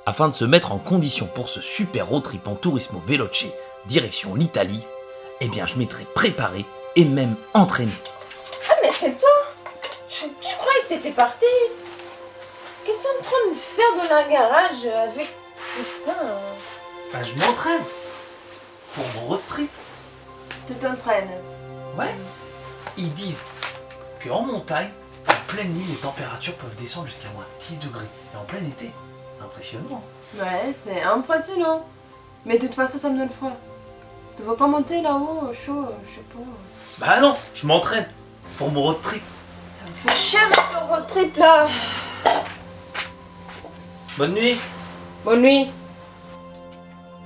afin de se mettre en condition pour ce super road trip en Turismo Veloce, direction l'Italie, eh bien je m'étais préparé et même entraîné. Ah mais c'est toi. Je croyais que t'étais parti. Qu'est-ce que t'es en train de faire dans un garage avec tout ça Bah je m'entraîne pour mon road trip. Tu t'entraînes. Ouais. Ils disent qu'en montagne, en pleine nuit, les températures peuvent descendre jusqu'à moins 10 degrés. Et en plein été, impressionnant. Ouais, c'est impressionnant. Mais de toute façon, ça me donne froid. Tu veux pas monter là-haut, chaud, je sais pas. Bah non, je m'entraîne pour mon road trip. Ça me fait chier ton road trip là. Bonne nuit. Bonne nuit.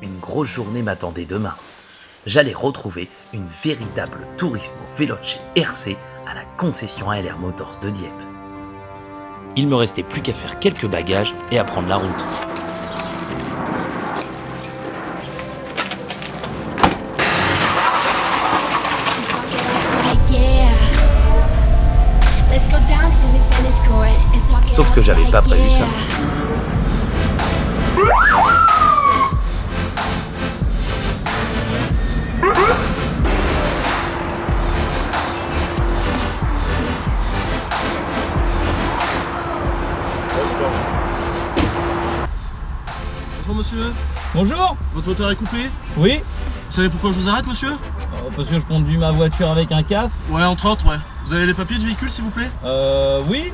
Une grosse journée m'attendait demain. J'allais retrouver une véritable Turismo Veloce RC à la concession ALR Motors de Dieppe. Il me restait plus qu'à faire quelques bagages et à prendre la route. Sauf que j'avais pas prévu ça. Bonjour monsieur, Bonjour. votre moteur est coupé. Oui. Vous savez pourquoi je vous arrête monsieur? Parce que je conduis ma voiture avec un casque. Ouais, entre autres, ouais. Vous avez les papiers du véhicule s'il vous plaît? Oui.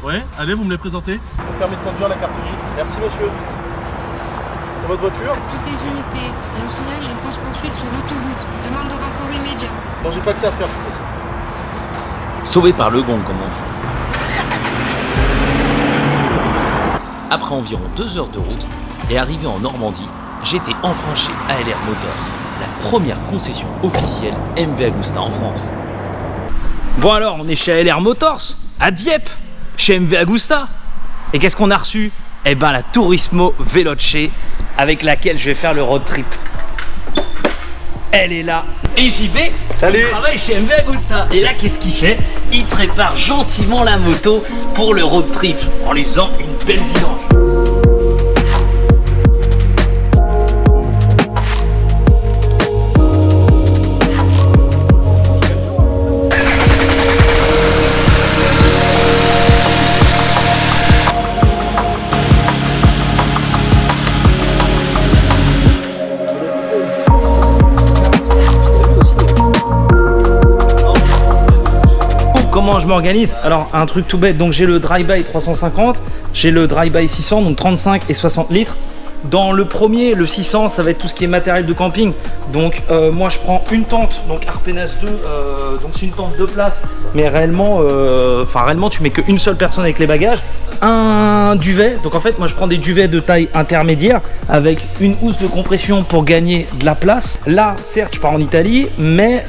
Ouais, allez, vous me les présentez. Le permis de conduire, la carte grise. Merci monsieur. C'est votre voiture? Toutes les unités. On nous signale une course-poursuite sur l'autoroute. Demande de renfort immédiat. Non, j'ai pas que ça à faire de toute façon. Sauvé par le gong, comme on dit. Après environ 2 heures de route et arrivé en Normandie, j'étais enfin chez ALR Motors, la première concession officielle MV Agusta en France. Bon alors, on est chez ALR Motors, à Dieppe, chez MV Agusta. Et qu'est-ce qu'on a reçu? Eh ben la Turismo Veloce, avec laquelle je vais faire le road trip. Elle est là. Et j'y vais. Salut. Il travaille chez MV Agusta. Et là, qu'est-ce qu'il fait? Il prépare gentiment la moto pour le road trip, en lui faisant une belle vidange. Comment je m'organise? Alors un truc tout bête, donc j'ai le dry-by 350, j'ai le dry-by 600, donc 35 et 60 litres. Dans le premier, le 600, ça va être tout ce qui est matériel de camping. Donc moi je prends une tente, donc Arpenas 2, donc c'est une tente de place, mais réellement, réellement tu mets qu'une seule personne avec les bagages. Un duvet, donc en fait moi je prends des duvets de taille intermédiaire avec une housse de compression pour gagner de la place. Là certes je pars en Italie, mais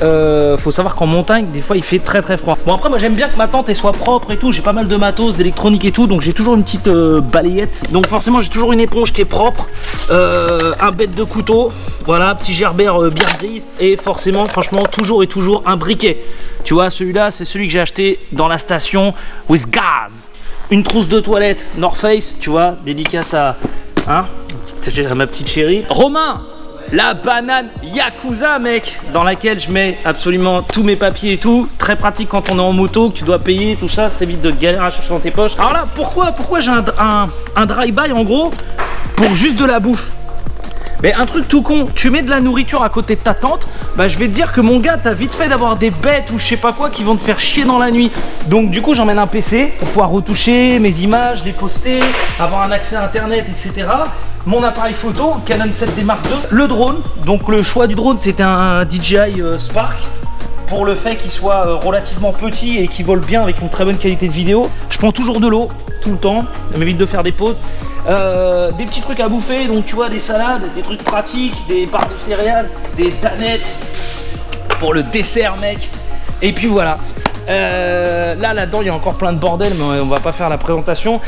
faut savoir qu'en montagne des fois il fait très très froid. Bon après moi j'aime bien que ma tente elle soit propre et tout, j'ai pas mal de matos, d'électronique et tout, donc j'ai toujours une petite balayette. Donc forcément j'ai toujours une éponge qui est propre, un bête de couteau, voilà, petit gerbère bien grise, et forcément franchement toujours et toujours un briquet. Tu vois celui-là c'est celui que j'ai acheté dans la station with gas. Une trousse de toilette North Face, tu vois, dédicace à ma petite chérie. Romain, la banane Yakuza, mec, dans laquelle je mets absolument tous mes papiers et tout. Très pratique quand on est en moto, que tu dois payer, tout ça, ça t'évite de galérer à chercher dans tes poches. Alors là, pourquoi j'ai un dry-by en gros pour juste de la bouffe? Mais un truc tout con, tu mets de la nourriture à côté de ta tente, bah je vais te dire que mon gars, t'as vite fait d'avoir des bêtes ou je sais pas quoi qui vont te faire chier dans la nuit. Donc du coup j'emmène un PC pour pouvoir retoucher mes images, les poster, avoir un accès à internet, etc. Mon appareil photo, Canon 7D Mark II. Le drone, donc le choix du drone c'était un DJI Spark. Pour le fait qu'il soit relativement petit et qu'il vole bien avec une très bonne qualité de vidéo. Je prends toujours de l'eau, tout le temps, ça m'évite de faire des pauses. Des petits trucs à bouffer, donc tu vois des salades, des trucs pratiques, des barres de céréales, des danettes pour le dessert mec. Et puis voilà, là-dedans il y a encore plein de bordel mais on va pas faire la présentation.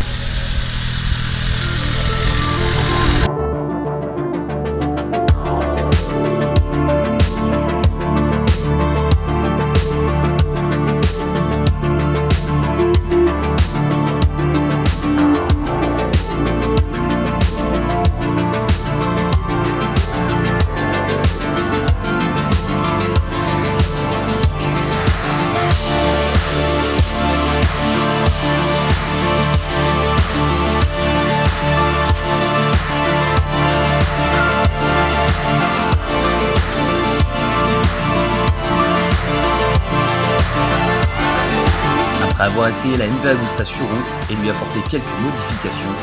Après avoir essayé la MV Agusta sur route et lui apporté quelques modifications,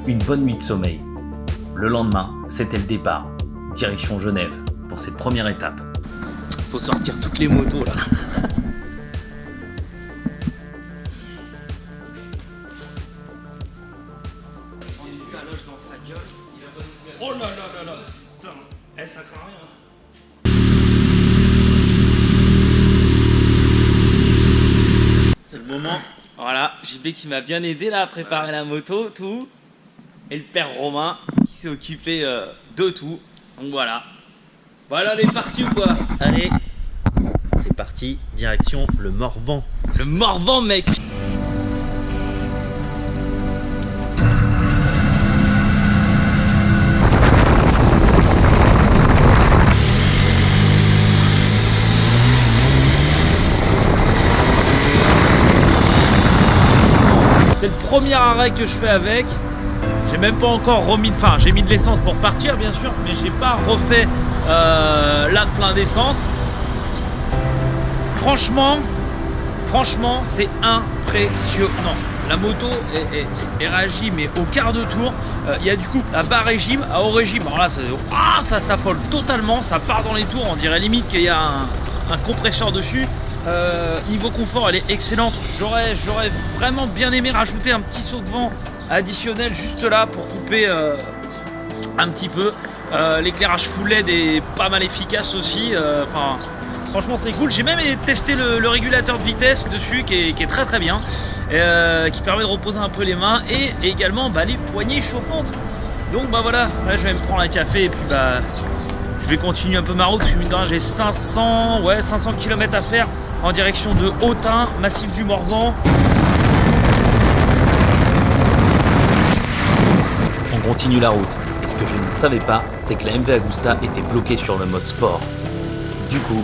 une bonne nuit de sommeil. Le lendemain, c'était le départ, direction Genève, pour cette première étape. Faut sortir toutes les motos là. Oh là là là là. Putain, ça craint rien. C'est le moment. Voilà, JB qui m'a bien aidé là à préparer la moto, tout. Et le père Romain qui s'est occupé de tout. Donc voilà. Voilà les parties ou quoi? Allez, c'est parti, direction le Morvan. Le Morvan mec. C'est le premier arrêt que je fais avec. J'ai même pas encore remis, enfin j'ai mis de l'essence pour partir bien sûr, mais j'ai pas refait là plein d'essence. Franchement c'est impressionnant. La moto est réagit mais au quart de tour. Il y a du coup à bas régime, à haut régime. Alors là ça s'affole totalement, ça part dans les tours, on dirait limite qu'il y a un compresseur dessus. Niveau confort elle est excellente. J'aurais vraiment bien aimé rajouter un petit saut de vent additionnel juste là pour couper un petit peu. L'éclairage full LED est pas mal efficace aussi. Enfin, franchement c'est cool. J'ai même testé le régulateur de vitesse dessus qui est très très bien, qui permet de reposer un peu les mains et également les poignées chauffantes. Donc bah voilà, là je vais me prendre un café et puis je vais continuer un peu ma route. Parce que mine de rien, j'ai 500 km à faire en direction de Autun, massif du Morvan. On continue la route, et ce que je ne savais pas, c'est que la MV Agusta était bloquée sur le mode sport. Du coup,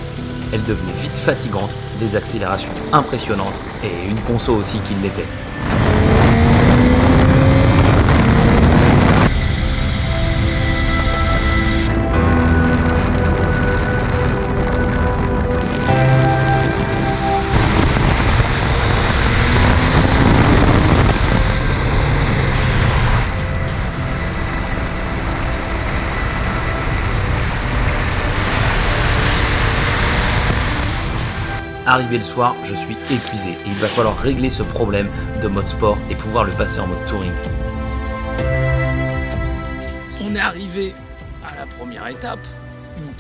elle devenait vite fatigante, des accélérations impressionnantes, et une conso aussi qui l'était. Arrivé le soir, je suis épuisé et il va falloir régler ce problème de mode sport et pouvoir le passer en mode touring. On est arrivé à la première étape, une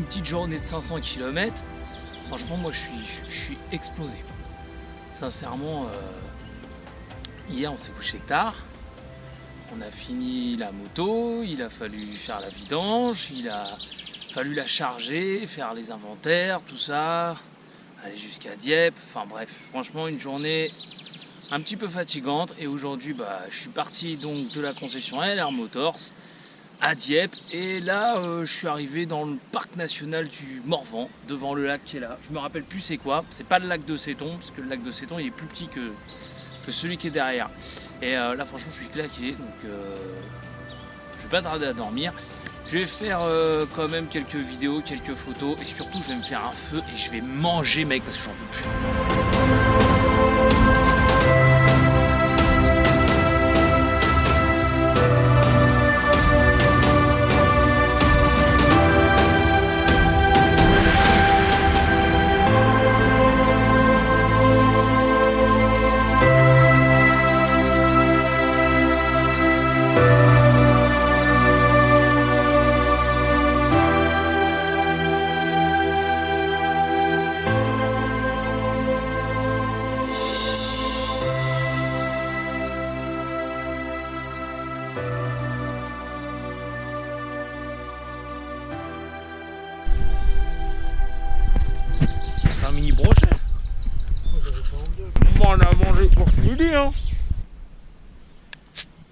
petite journée de 500 km. Franchement, moi je suis explosé. Sincèrement, hier on s'est couché tard. On a fini la moto, il a fallu faire la vidange, il a fallu la charger, faire les inventaires, tout ça, aller jusqu'à Dieppe, enfin bref, franchement une journée un petit peu fatigante. Et aujourd'hui je suis parti donc de la concession LR Motors à Dieppe et là je suis arrivé dans le parc national du Morvan, devant le lac qui est là. Je me rappelle plus c'est quoi, c'est pas le lac de Séton, parce que le lac de Séton il est plus petit que celui qui est derrière. Et là franchement je suis claqué, donc je vais pas tarder à dormir. Je vais faire quand même quelques vidéos, quelques photos et surtout je vais me faire un feu et je vais manger mec parce que j'en peux plus. Un mini brochet. On a mangé pour ce midi hein.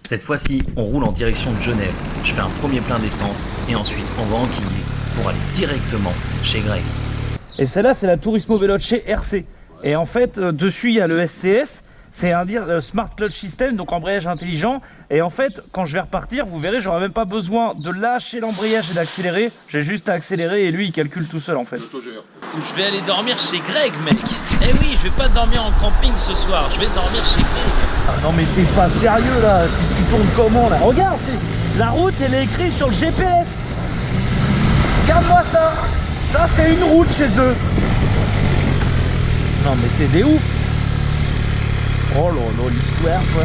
Cette fois-ci, on roule en direction de Genève. Je fais un premier plein d'essence et ensuite on va enquiller pour aller directement chez Greg. Et celle-là c'est la Turismo Veloce RC. Et en fait dessus il y a le SCS, C'est un dire Smart Clutch System, donc embrayage intelligent. Et en fait, quand je vais repartir, vous verrez, j'aurai même pas besoin de lâcher l'embrayage et d'accélérer. J'ai juste à accélérer et lui, il calcule tout seul en fait. Je vais aller dormir chez Greg, mec. Eh oui, je vais pas dormir en camping ce soir, je vais dormir chez Greg. Ah non mais t'es pas sérieux là, tu tournes comment là? Regarde, la route elle est écrite sur le GPS. Regarde-moi ça. Ça c'est une route chez eux. Non mais c'est des ouf. Oh là là, l'histoire quoi.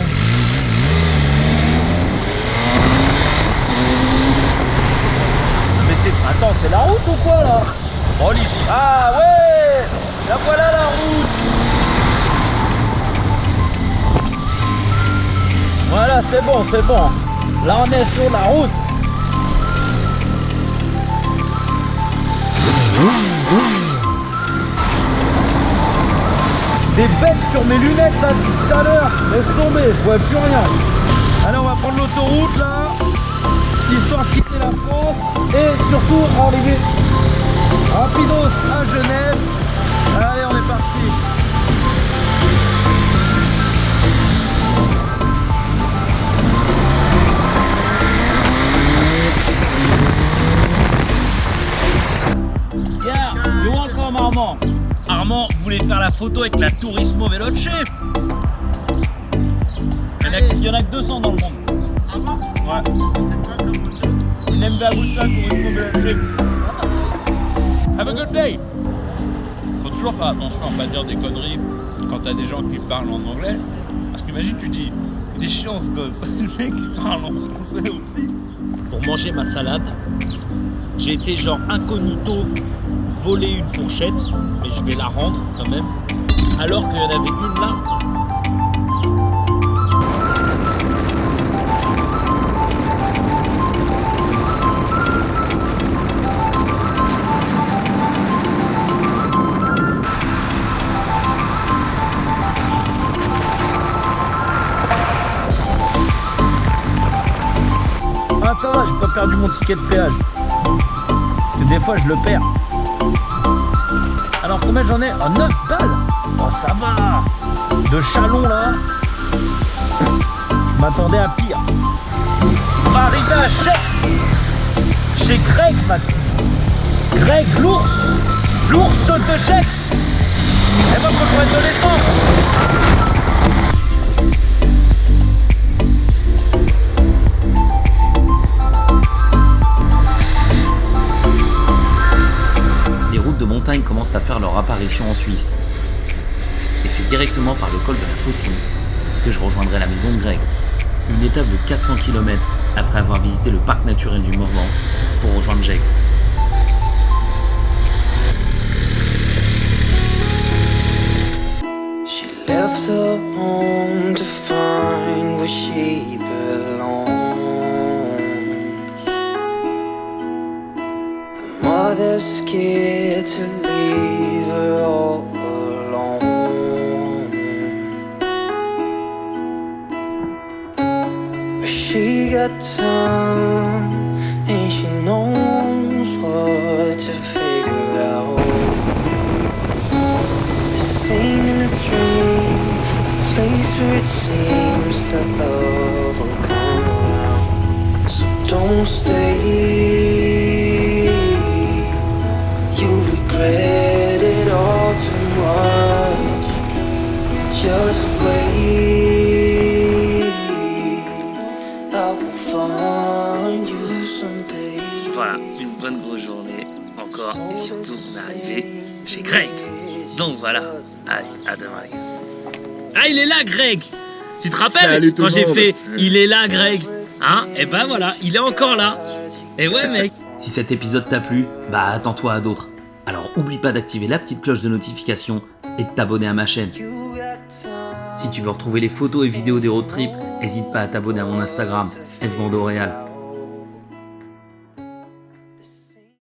Mais c'est... Attends, c'est la route ou quoi là? Oh l'histoire... Ah ouais. La voilà la route. Voilà, c'est bon, c'est bon. Là on est sur la route. Des bêtes sur mes lunettes là depuis tout à l'heure. Laisse tomber, je vois plus rien. Allez, on va prendre l'autoroute là, histoire de quitter la France et surtout arriver rapidos à Genève. Allez, on est parti. Yeah, you welcome Armand. Armand voulait faire la photo avec la Turismo Veloce. Il y en a que 200 dans le monde. Ah bon? Ouais. Une MV Agusta Turismo Veloce. Have a good day. Faut toujours faire attention à pas dire des conneries quand t'as des gens qui parlent en anglais. Parce qu'imagine tu dis, il est chiant ce gosse. Le mec il parle en français aussi. Pour manger ma salade, j'ai été genre incognito voler une fourchette, mais je vais la rendre quand même, alors qu'il y en avait une là. Ah ça va, j'ai pas perdu mon ticket de péage. Parce que des fois je le perds. Alors combien j'en ai? Oh 9 balles. Oh ça va. De Chalon là. Je m'attendais à pire. On va arriver à Gex. Chez Greg maintenant. Greg l'ours. L'ours de Gex. Et moi faut que je mette de l'essence. commencent à faire leur apparition en Suisse. Et c'est directement par le col de la Faucille que je rejoindrai la maison de Greg. Une étape de 400 km après avoir visité le parc naturel du Morvan pour rejoindre Gex. She left her home to find where she belongs. Her mother's scared to leave her all alone. But she got time and she knows what to figure out. This ain't in a dream, a place where it seems that love will come around. So don't stay, you'll regret it all too much. Just wait, I will find you someday. Voilà, une bonne grosse journée encore et surtout on est arrivé chez Greg. Donc voilà, allez, à demain les gars. Ah il est là Greg. Tu te rappelles quand j'ai fait il est là Greg, hein? Et ben voilà, il est encore là. Et ouais mec. Si cet épisode t'a plu, bah attends-toi à d'autres. Alors oublie pas d'activer la petite cloche de notification et de t'abonner à ma chaîne. Si tu veux retrouver les photos et vidéos des road trips, n'hésite pas à t'abonner à mon Instagram, FGandoReal.